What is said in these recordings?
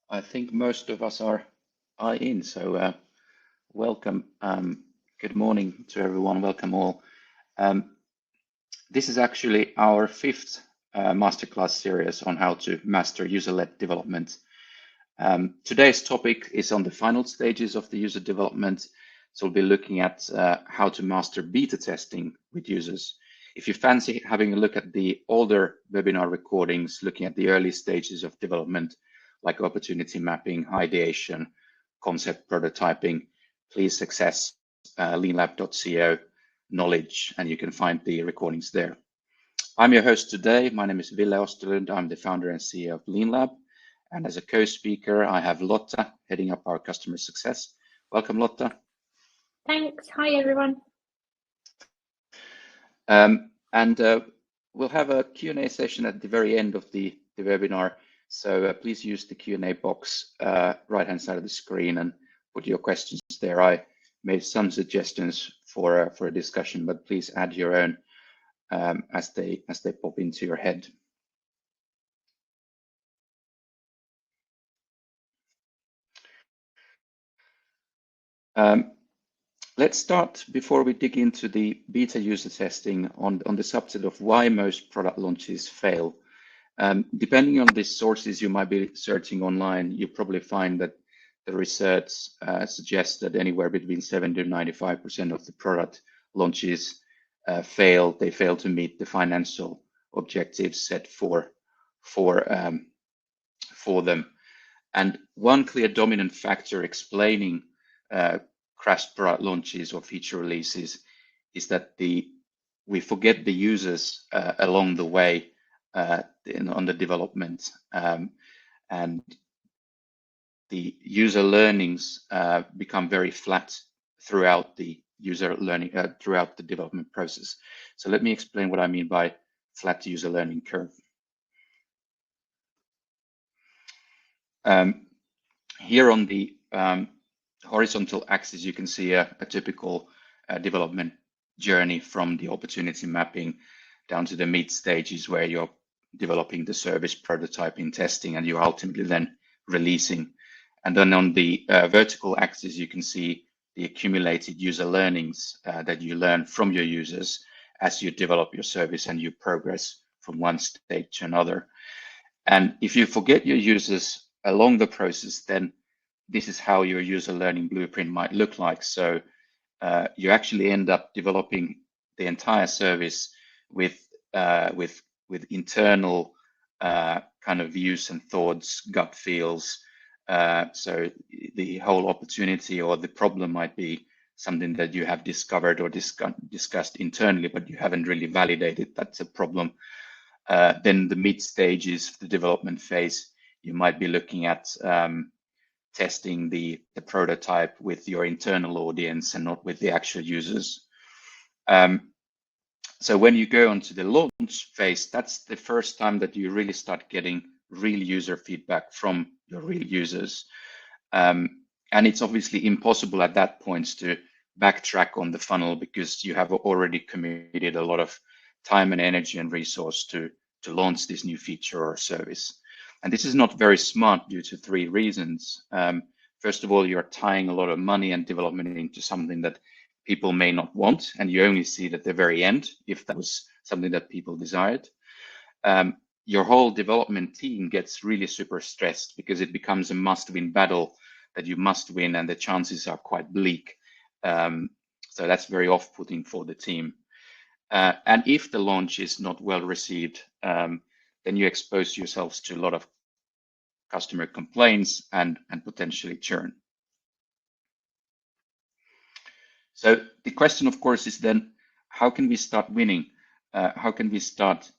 I think most of us are in, so welcome. Good morning to everyone. Welcome all. Um, this is actually our fifth masterclass series on how to master user-led development. Today's topic is on the final stages of the user development. So we'll be looking at how to master beta testing with users. If you fancy having a look at the older webinar recordings, looking at the early stages of development, like opportunity mapping, ideation, concept prototyping, please access leanlab.co knowledge, and you can find the recordings there. I'm your host today. My name is Ville Osterlund. I'm the founder and CEO of LeanLab. And as a co-speaker, I have Lotta heading up our customer success. Welcome, Lotta. Thanks. Hi, everyone. We'll have a Q&A session at the very end of the webinar. So please use the Q&A box right-hand side of the screen and put your questions there. I made some suggestions for a discussion, but please add your own as they pop into your head. Let's start before we dig into the beta user testing on the subset of why most product launches fail. Depending on the sources you might be searching online, you probably find that the research suggests that anywhere between 70 to 95% of the product launches fail. They fail to meet the financial objectives set for them. And one clear dominant factor explaining crashed product launches or feature releases is that we forget the users along the way on the development, and the user learnings become very flat throughout the user learning throughout the development process. So let me explain what I mean by flat user learning curve. Here on the horizontal axis, you can see a typical development journey from the opportunity mapping down to the mid stages where you're developing the service, prototyping, testing, and you're ultimately then releasing. And then on the vertical axis, you can see the accumulated user learnings that you learn from your users as you develop your service and you progress from one stage to another. And if you forget your users along the process, then this is how your user learning blueprint might look like. So you actually end up developing the entire service with internal kind of views and thoughts, gut feels. So the whole opportunity or the problem might be something that you have discovered or discussed internally, but you haven't really validated that's a problem. Then the mid stages, the development phase, you might be looking at testing the prototype with your internal audience and not with the actual users. So when you go onto the launch phase, that's the first time that you really start getting real user feedback from your real users. And it's obviously impossible at that point to backtrack on the funnel because you have already committed a lot of time and energy and resource to launch this new feature or service. And this is not very smart due to three reasons. First of all, you're tying a lot of money and development into something that people may not want, and you only see it at the very end if that was something that people desired. Your whole development team gets really super stressed because it becomes a must-win battle that you must win, and the chances are quite bleak. So that's very off-putting for the team. And if the launch is not well received, then you expose yourselves to a lot of customer complaints and potentially churn. So the question, of course, is then, how can we start winning? How can we start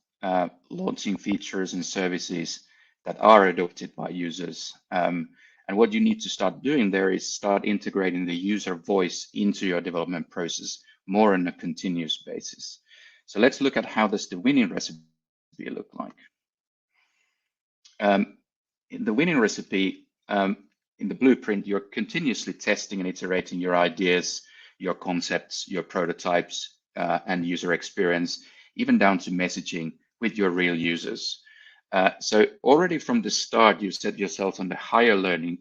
launching features and services that are adopted by users? And what you need to start doing there is start integrating the user voice into your development process more on a continuous basis. So let's look at how does the winning recipe look like. In the winning recipe, in the blueprint, you're continuously testing and iterating your ideas, your concepts, your prototypes, and user experience, even down to messaging with your real users. So already from the start, you set yourselves on the higher learning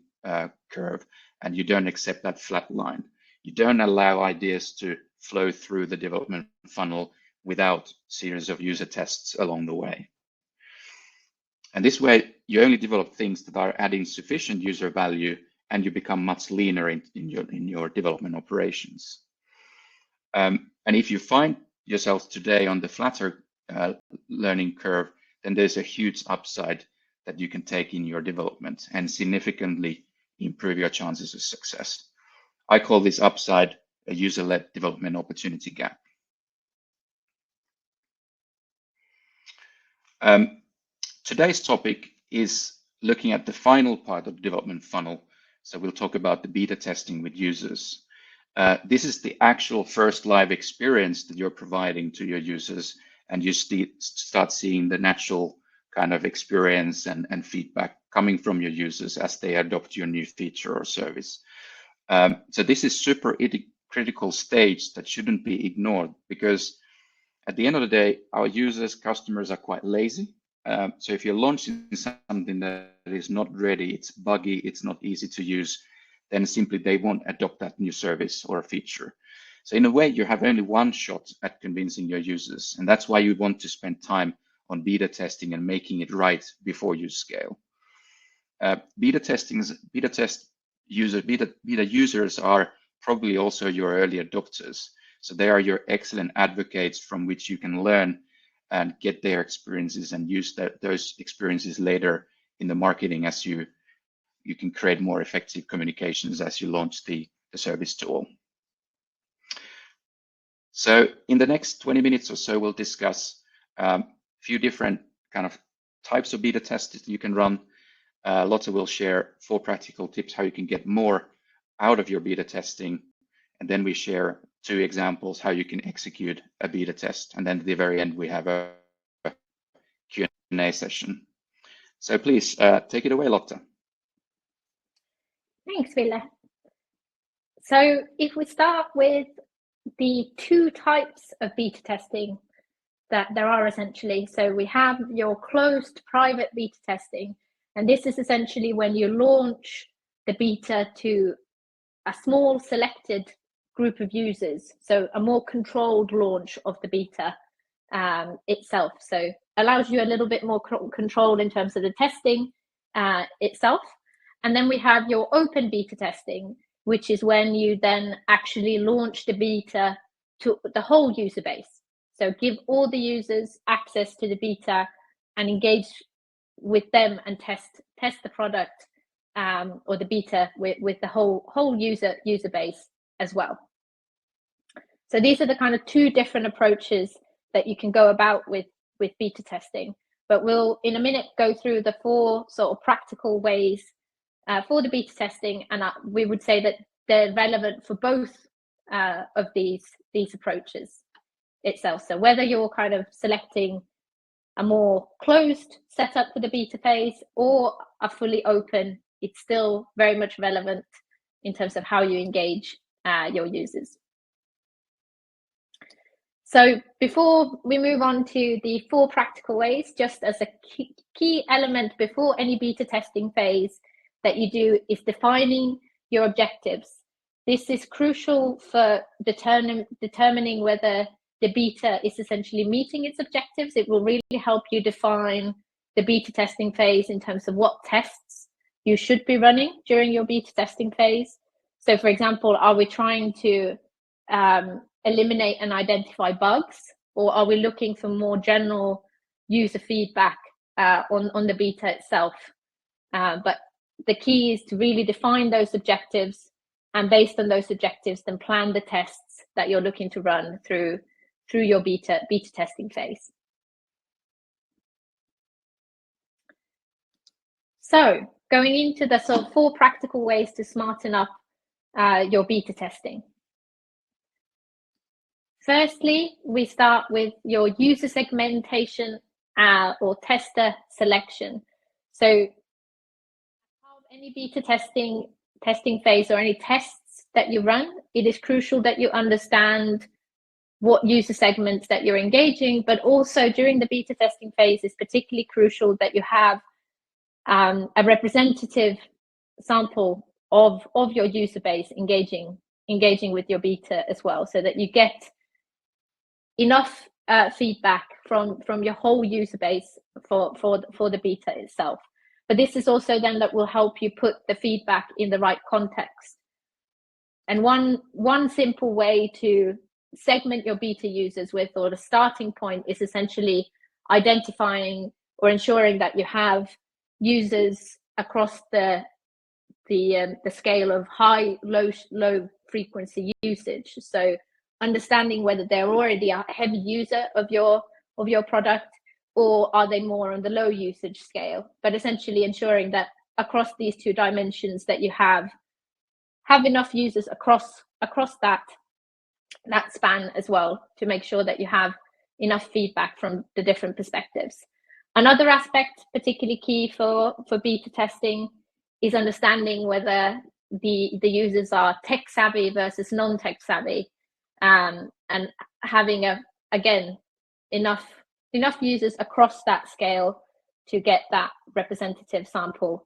curve, and you don't accept that flat line. You don't allow ideas to flow through the development funnel without series of user tests along the way. And this way, you only develop things that are adding sufficient user value, and you become much leaner in your development operations. And if you find yourself today on the flatter learning curve, then there's a huge upside that you can take in your development and significantly improve your chances of success. I call this upside a user-led development opportunity gap. Today's topic is looking at the final part of the development funnel. So we'll talk about the beta testing with users. This is the actual first live experience that you're providing to your users, and you start seeing the natural kind of experience and feedback coming from your users as they adopt your new feature or service. So this is super critical stage that shouldn't be ignored, because at the end of the day, our users, customers are quite lazy. So if you're launching something that is not ready, it's buggy, it's not easy to use, then simply they won't adopt that new service or feature. So in a way, you have only one shot at convincing your users. And that's why you want to spend time on beta testing and making it right before you scale. Beta users are probably also your early adopters. So they are your excellent advocates from which you can learn and get their experiences and use those experiences later in the marketing as you can create more effective communications as you launch the service tool. So in the next 20 minutes or so, we'll discuss a few different kind of types of beta tests that you can run. Lotte will share 4 practical tips how you can get more out of your beta testing. And then we share 2 examples how you can execute a beta test. And then at the very end, we have a Q&A session. So please take it away, Lotte. Thanks, Ville. So if we start with the 2 types of beta testing that there are essentially. So we have your closed private beta testing, and this is essentially when you launch the beta to a small selected group of users. So a more controlled launch of the beta itself. So allows you a little bit more control in terms of the testing itself. And then we have your open beta testing, which is when you then actually launch the beta to the whole user base. So give all the users access to the beta and engage with them and test the product or the beta with the whole user base as well. So these are the kind of 2 different approaches that you can go about with beta testing. But we'll in a minute go through the 4 sort of practical ways for the beta testing, and we would say that they're relevant for both of these approaches itself. So whether you're kind of selecting a more closed setup for the beta phase or a fully open, it's still very much relevant in terms of how you engage your users. So before we move on to the 4 practical ways, just as a key element before any beta testing phase that you do is defining your objectives. This is crucial for determining whether the beta is essentially meeting its objectives. It will really help you define the beta testing phase in terms of what tests you should be running during your beta testing phase. So for example, are we trying to eliminate and identify bugs, or are we looking for more general user feedback on the beta itself? But the key is to really define those objectives, and based on those objectives, then plan the tests that you're looking to run through your beta testing phase. So going into the sort of 4 practical ways to smarten up your beta testing. Firstly, we start with your user segmentation or tester selection. So any beta testing phase or any tests that you run, it is crucial that you understand what user segments that you're engaging, but also during the beta testing phase, it's particularly crucial that you have a representative sample of your user base engaging with your beta as well, so that you get enough feedback from your whole user base for the beta itself. But this is also then that will help you put the feedback in the right context. And one simple way to segment your beta users with, or the starting point, is essentially identifying or ensuring that you have users across the scale of high, low frequency usage. So understanding whether they're already a heavy user of your product, or are they more on the low usage scale, but essentially ensuring that across these two dimensions that you have enough users across that span as well, to make sure that you have enough feedback from the different perspectives. Another aspect particularly key for beta testing is understanding whether the users are tech savvy versus non-tech savvy, and having enough users across that scale to get that representative sample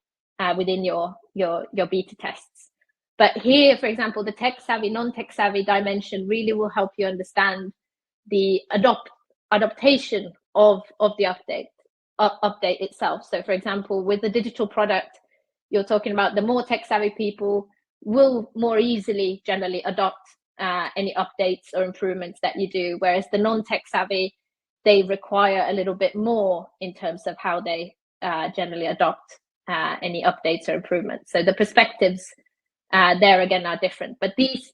within your beta tests. But here, for example, the tech savvy, non-tech savvy dimension really will help you understand the adaptation of the update itself. So for example, with the digital product, you're talking about the more tech savvy people will more easily generally adopt any updates or improvements that you do, whereas the non-tech savvy, they require a little bit more in terms of how they generally adopt any updates or improvements. So the perspectives there again are different, but these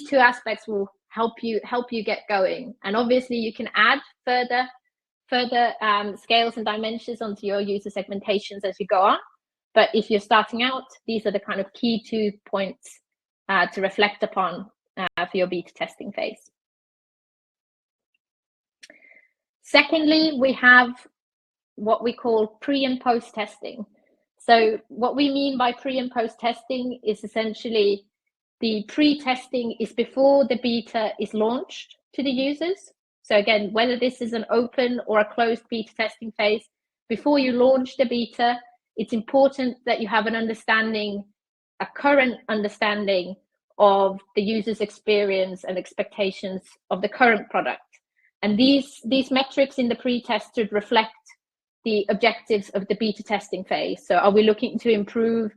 two aspects will help you get going. And obviously you can add further scales and dimensions onto your user segmentations as you go on, but if you're starting out, these are the kind of key 2 points to reflect upon for your beta testing phase. Secondly, we have what we call pre and post testing. So what we mean by pre and post testing is essentially the pre-testing is before the beta is launched to the users. So again, whether this is an open or a closed beta testing phase, before you launch the beta, it's important that you have a current understanding of the user's experience and expectations of the current product. And these metrics in the pre-test should reflect the objectives of the beta testing phase. So are we looking to improve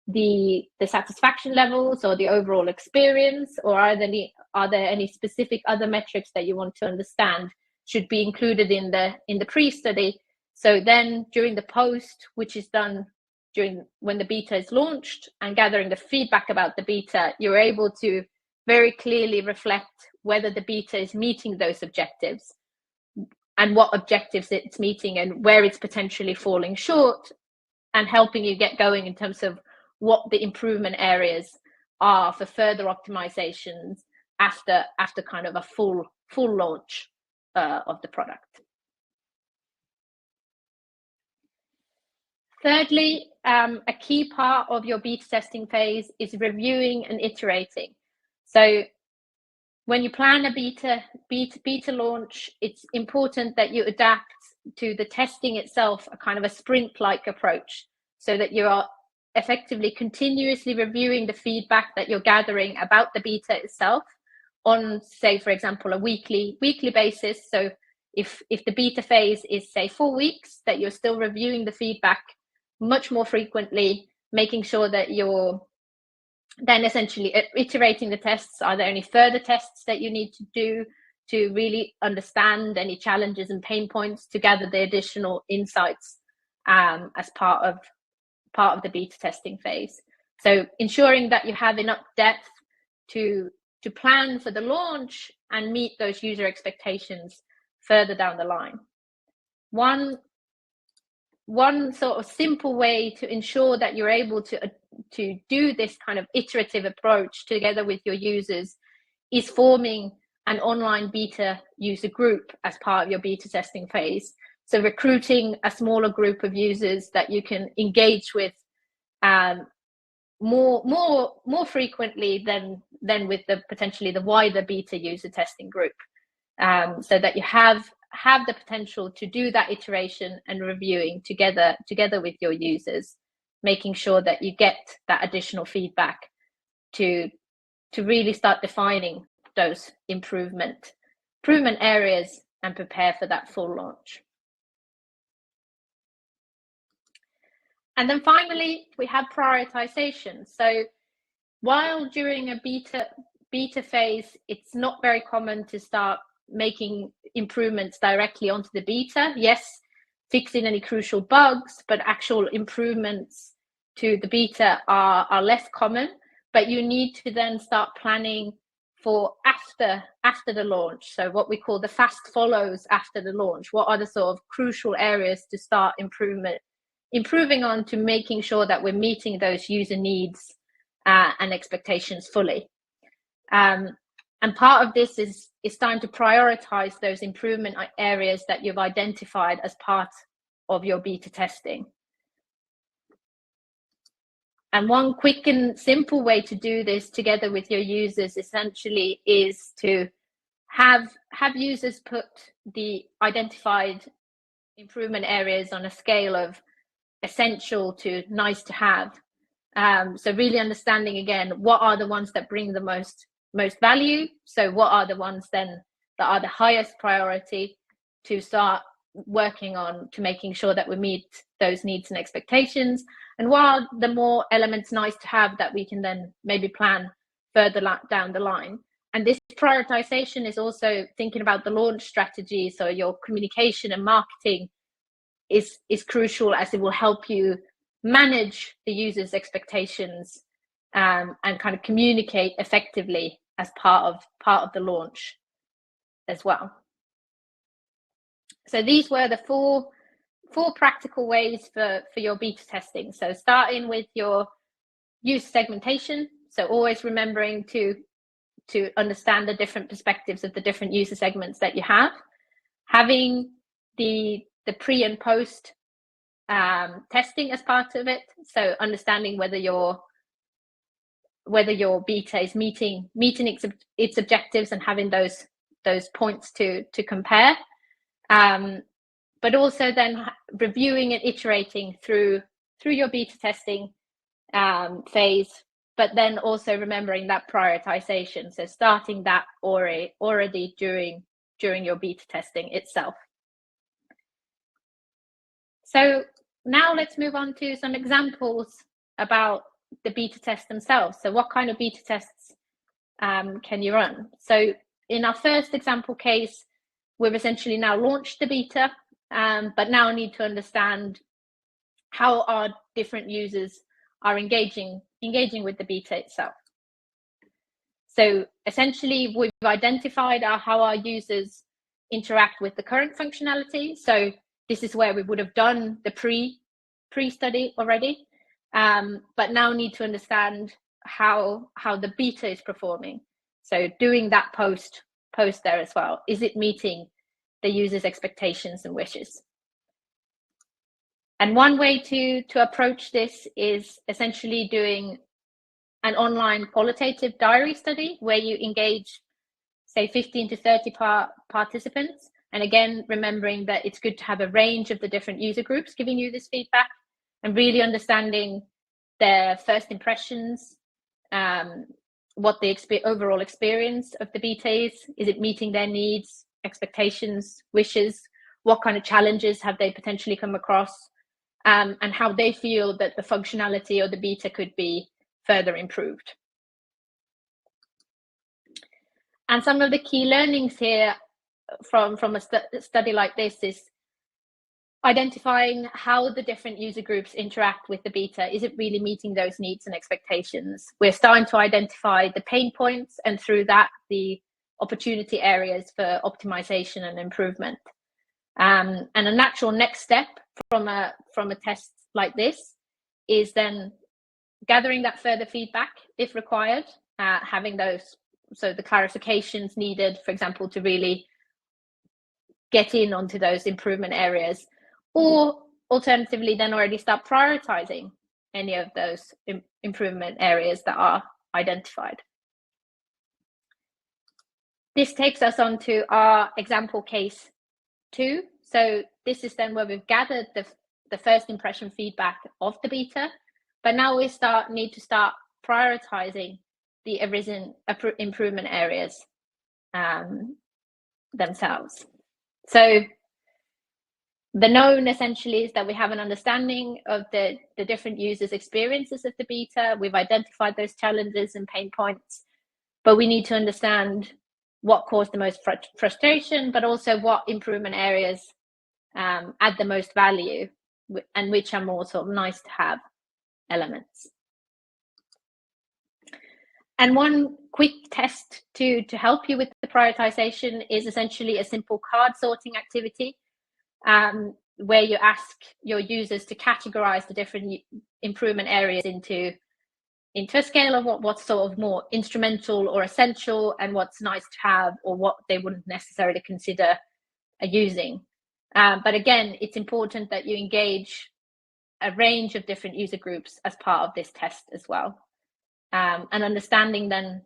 the satisfaction levels or the overall experience, or are there any specific other metrics that you want to understand should be included in the pre-study? So then during the post, which is done when the beta is launched, and gathering the feedback about the beta, you're able to very clearly reflect whether the beta is meeting those objectives and what objectives it's meeting and where it's potentially falling short, and helping you get going in terms of what the improvement areas are for further optimizations after kind of a full launch of the product. Thirdly, a key part of your beta testing phase is reviewing and iterating. So when you plan a beta launch, it's important that you adapt to the testing itself, a kind of a sprint-like approach, so that you are effectively continuously reviewing the feedback that you're gathering about the beta itself on, say, for example, a weekly basis. So if the beta phase is, say, 4 weeks, that you're still reviewing the feedback much more frequently, making sure that you're then essentially iterating the tests. Are there any further tests that you need to do to really understand any challenges and pain points, to gather the additional insights as part of the beta testing phase? So ensuring that you have enough depth to plan for the launch and meet those user expectations further down the line. One sort of simple way to ensure that you're able to do this kind of iterative approach together with your users is forming an online beta user group as part of your beta testing phase. So recruiting a smaller group of users that you can engage with more frequently than with potentially the wider beta user testing group. so that you have the potential to do that iteration and reviewing together with your users, making sure that you get that additional feedback to really start defining those improvement areas and prepare for that full launch. And then finally, we have prioritization. So while during a beta phase, it's not very common to start making improvements directly onto the beta. Yes, fixing any crucial bugs, but actual improvements to the beta are less common. But you need to then start planning for after the launch. So what we call the fast follows after the launch. What are the sort of crucial areas to start improving on, to making sure that we're meeting those user needs and expectations fully. And part of this is starting to prioritize those improvement areas that you've identified as part of your beta testing. And one quick and simple way to do this together with your users essentially is to have users put the identified improvement areas on a scale of essential to nice to have. So really understanding again, what are the ones that bring the most value? So what are the ones then that are the highest priority to start working on, to making sure that we meet those needs and expectations? And what are the more elements nice to have that we can then maybe plan further down the line? And this prioritization is also thinking about the launch strategy. So your communication and marketing is crucial, as it will help you manage the user's expectations and kind of communicate effectively as part of the launch as well. So these were the four practical ways for your beta testing. So starting with your user segmentation. So always remembering to understand the different perspectives of the different user segments that you have. Having the pre and post testing as part of it. So understanding whether your beta is meeting its objectives and having those points to compare. But also then reviewing and iterating through your beta testing phase, but then also remembering that prioritization. So starting that already during your beta testing itself. So now let's move on to some examples about the beta tests themselves. So what kind of beta tests can you run? So in our first example case, we've essentially now launched the beta, but now need to understand how our different users are engaging with the beta itself. So essentially, we've identified how our users interact with the current functionality. So this is where we would have done the pre-study already, but now need to understand how the beta is performing. So doing that post there as well. Is it meeting the user's expectations and wishes? And one way to approach this is essentially doing an online qualitative diary study where you engage, say, 15 to 30 participants. And again, remembering that it's good to have a range of the different user groups giving you this feedback and really understanding their first impressions, what the overall experience of the beta is. Is it meeting their needs, expectations, wishes? What kind of challenges have they potentially come across? And how they feel that the functionality of the beta could be further improved. And some of the key learnings here from a study like this is identifying how the different user groups interact with the beta. Is it really meeting those needs and expectations? We're starting to identify the pain points and through that the opportunity areas for optimization and improvement. And a natural next step from a test like this is then gathering that further feedback if required, having those, so the clarifications needed, for example, to really get in onto those improvement areas, or alternatively then already start prioritizing any of those improvement areas that are identified. this takes us on to our example case 2. So this is then where we've gathered the first impression feedback of the beta, but now we need to start prioritizing the arisen improvement areas themselves. So the known essentially is that we have an understanding of the different users' experiences of the beta. We've identified those challenges and pain points, but we need to understand what caused the most frustration, but also what improvement areas add the most value and which are more sort of nice to have elements. And one quick test to help you with the prioritization is essentially a simple card sorting activity where you ask your users to categorize the different improvement areas into a scale of what's sort of more instrumental or essential and what's nice to have or what they wouldn't necessarily consider using. But again, it's important that you engage a range of different user groups as part of this test as well. And understanding then,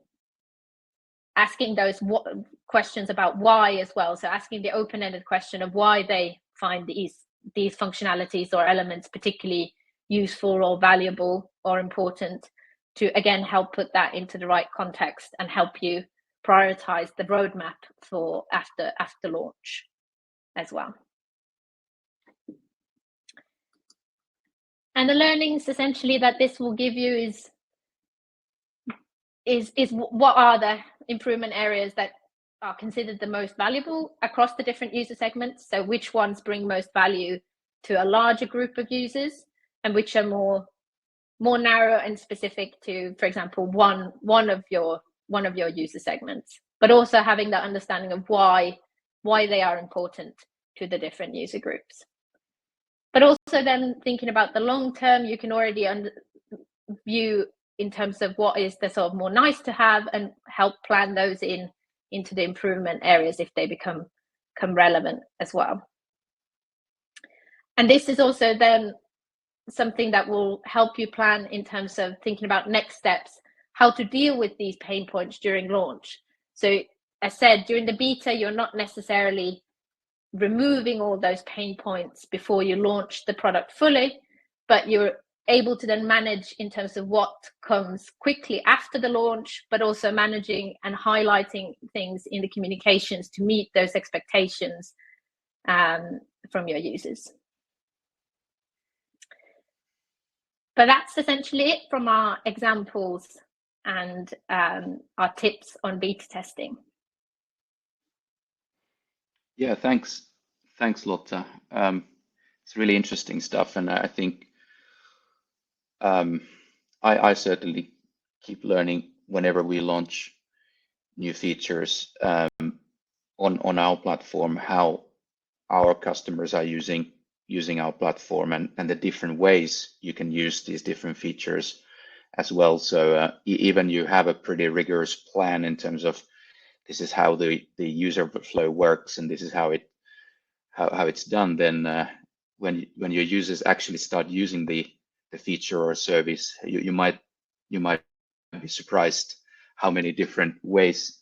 asking those questions about why as well. So asking the open-ended question of why they find these functionalities or elements particularly useful or valuable or important, to again help put that into the right context and help you prioritize the roadmap for after launch as well. And the learnings essentially that this will give you is what are the improvement areas that are considered the most valuable across the different user segments. So which ones bring most value to a larger group of users, and which are more narrow and specific to, for example, one of your user segments, but also having that understanding of why they are important to the different user groups. But also then thinking about the long term, you can already view in terms of what is the sort of more nice to have and help plan those into the improvement areas if they become relevant as well. And this is also then something that will help you plan in terms of thinking about next steps, how to deal with these pain points during launch. So as said, during the beta, you're not necessarily removing all those pain points before you launch the product fully, but you're able to then manage in terms of what comes quickly after the launch, but also managing and highlighting things in the communications to meet those expectations from your users. But that's essentially it from our examples and our tips on beta testing. Yeah, thanks, Lotta. It's really interesting stuff, and I think I certainly keep learning whenever we launch new features on our platform, how our customers are using our platform and the different ways you can use these different features as well. So even you have a pretty rigorous plan in terms of this is how the user flow works and this is how it's done, then when your users actually start using the feature or service, you might be surprised how many different ways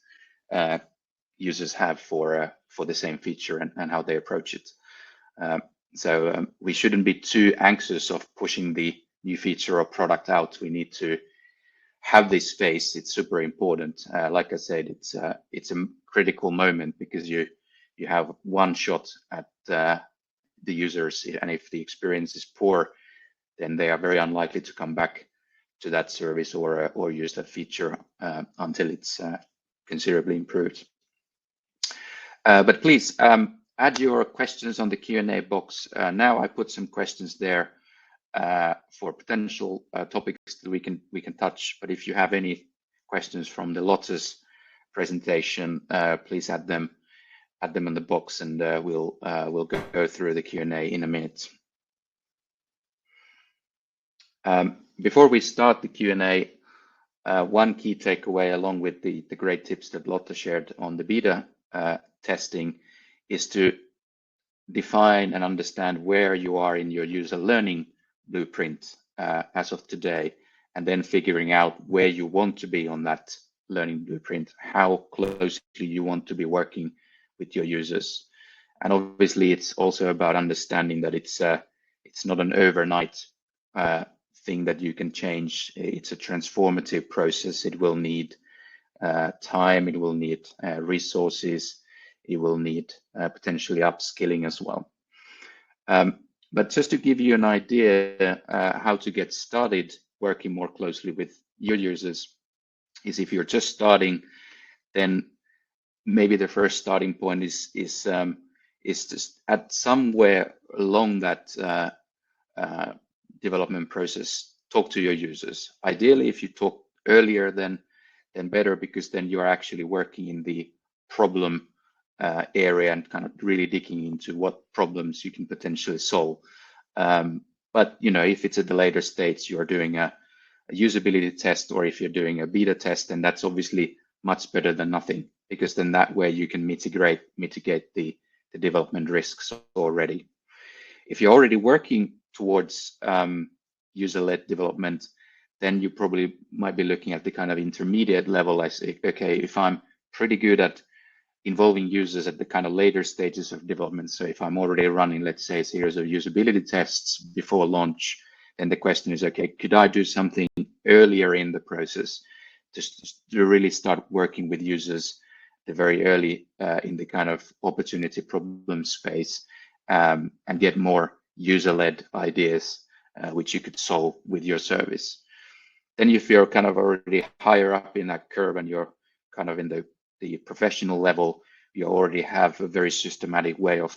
users have for the same feature and how they approach it. So we shouldn't be too anxious of pushing the new feature or product out. We need to have this space. It's super important. Like I said, it's a critical moment because you have one shot at the users, and if the experience is poor, then they are very unlikely to come back to that service or use that feature until it's considerably improved. But please add your questions on the Q&A box. Now I put some questions there for potential topics that we can touch. But if you have any questions from the Lotta's presentation, please add them in the box, and we'll go through the Q&A in a minute. Before we start the Q&A, one key takeaway along with the great tips that Lotta shared on the beta testing is to define and understand where you are in your user learning blueprint as of today, and then figuring out where you want to be on that learning blueprint, how closely you want to be working with your users. And obviously, it's also about understanding that it's not an overnight thing that you can change. It's a transformative process. It will need time, it will need resources, it will need potentially upskilling as well. But just to give you an idea how to get started working more closely with your users is if you're just starting, then maybe the first starting point is just at somewhere along that development process, talk to your users. Ideally, if you talk earlier, then better, because then you are actually working in the problem area and kind of really digging into what problems you can potentially solve. But if it's at the later stage, you're doing a usability test, or if you're doing a beta test, then that's obviously much better than nothing, because then that way you can mitigate the development risks already. If you're already working towards user-led development, then you probably might be looking at the kind of intermediate level. I say, okay, if I'm pretty good at involving users at the kind of later stages of development, so if I'm already running, let's say, a series of usability tests before launch, then the question is, okay, could I do something earlier in the process just to really start working with users the very early in the kind of opportunity problem space, and get more user-led ideas which you could solve with your service. Then if you're kind of already higher up in that curve and you're kind of in the professional level, you already have a very systematic way of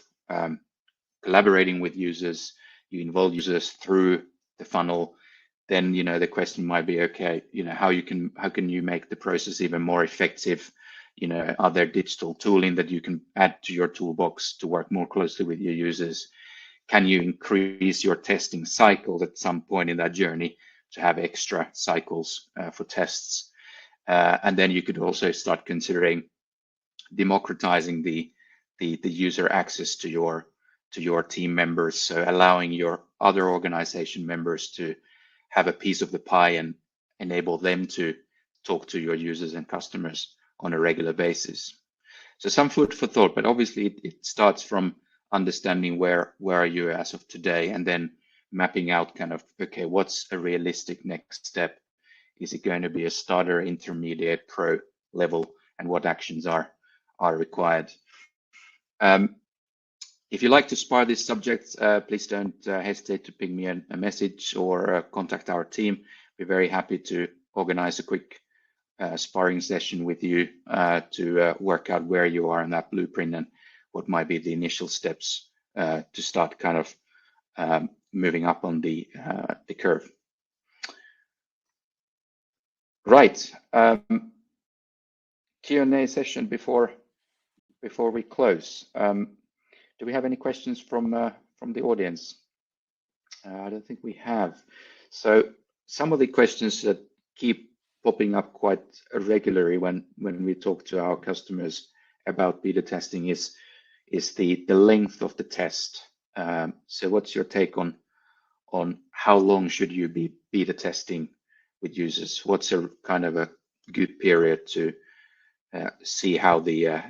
collaborating with users. You involve users through the funnel. Then the question might be, okay, how can you make the process even more effective? Are there digital tooling that you can add to your toolbox to work more closely with your users? Can you increase your testing cycles at some point in that journey to have extra cycles for tests? And then you could also start considering democratizing the user access to your team members, so allowing your other organization members to have a piece of the pie and enable them to talk to your users and customers on a regular basis. So some food for thought, but obviously it starts from understanding where are you as of today, and then mapping out kind of, okay, what's a realistic next step? Is it going to be a starter, intermediate, pro level, and what actions are required? If you like to spar this subject, please don't hesitate to ping me a message or contact our team. We're very happy to organize a quick sparring session with you to work out where you are in that blueprint and what might be the initial steps to start kind of moving up on the curve. Right. Q&A session before we close. Do we have any questions from the audience? I don't think we have. So some of the questions that keep popping up quite regularly when we talk to our customers about beta testing is the length of the test. So what's your take on how long should you be beta testing with users? What's a kind of a good period to see how the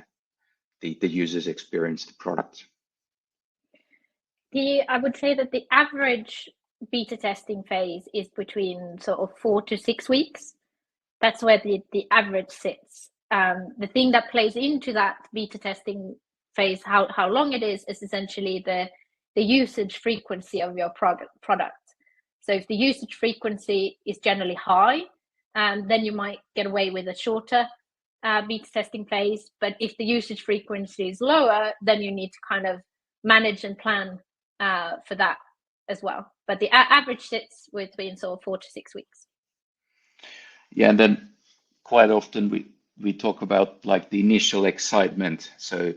users experience the product? I would say that the average beta testing phase is between sort of 4 to 6 weeks. That's where the average sits. The thing that plays into that beta testing phase, how long it is essentially the usage frequency of your product. So if the usage frequency is generally high, then you might get away with a shorter beta testing phase. But if the usage frequency is lower, then you need to kind of manage and plan for that as well. But the average sits between sort of 4 to 6 weeks. Yeah, and then quite often we talk about like the initial excitement. So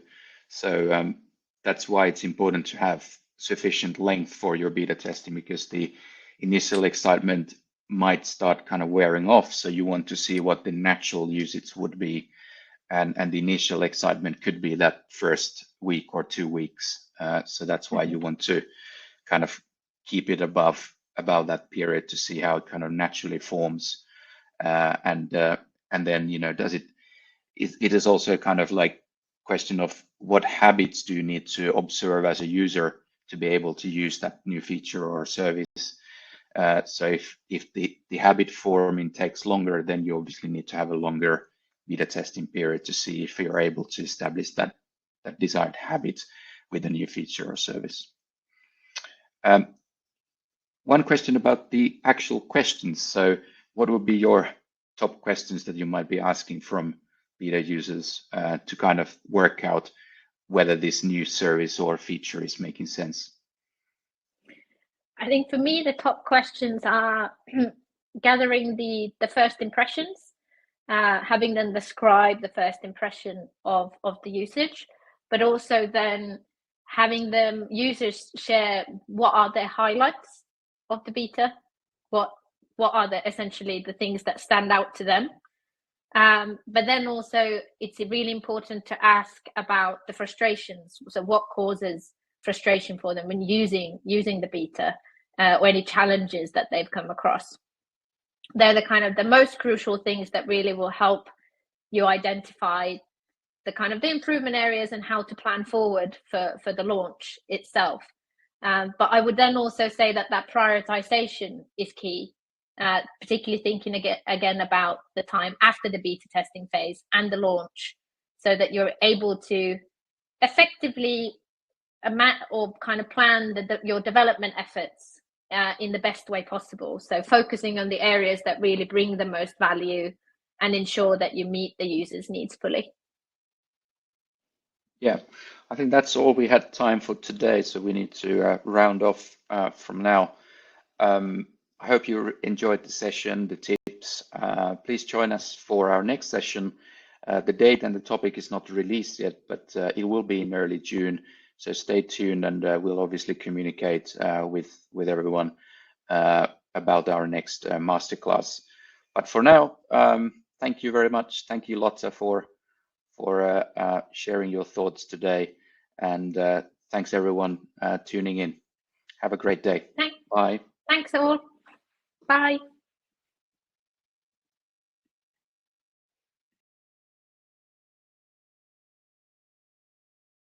that's why it's important to have sufficient length for your beta testing, because the initial excitement might start kind of wearing off. So you want to see what the natural usage would be, and the initial excitement could be that first week or 2 weeks. So that's why you want to kind of keep it above that period to see how it kind of naturally forms. And And then, you know, it is also kind of like question of what habits do you need to observe as a user to be able to use that new feature or service. So if the habit forming takes longer, then you obviously need to have a longer beta testing period to see if you're able to establish that desired habit with a new feature or service. One question about the actual questions. So what would be your top questions that you might be asking from beta users to kind of work out whether this new service or feature is making sense? I think for me, the top questions are gathering the first impressions, having them describe the first impression of the usage, but also then having them users share what are their highlights of the beta, what are essentially the things that stand out to them. But then also it's really important to ask about the frustrations. So what causes frustration for them when using the beta, or any challenges that they've come across. They're the kind of the most crucial things that really will help you identify the kind of the improvement areas and how to plan forward for the launch itself. But I would then also say that prioritization is key, particularly thinking again about the time after the beta testing phase and the launch, so that you're able to effectively or kind of plan your development efforts in the best way possible. So focusing on the areas that really bring the most value and ensure that you meet the user's needs fully. Yeah, I think that's all we had time for today. So we need to round off from now. I hope you enjoyed the session, the tips. Please join us for our next session. The date and the topic is not released yet, but it will be in early June. So stay tuned, and we'll obviously communicate with everyone about our next masterclass. But for now, thank you very much. Thank you, Lotta, for sharing your thoughts today, and thanks everyone tuning in. Have a great day. Thanks. Bye. Thanks all. Bye.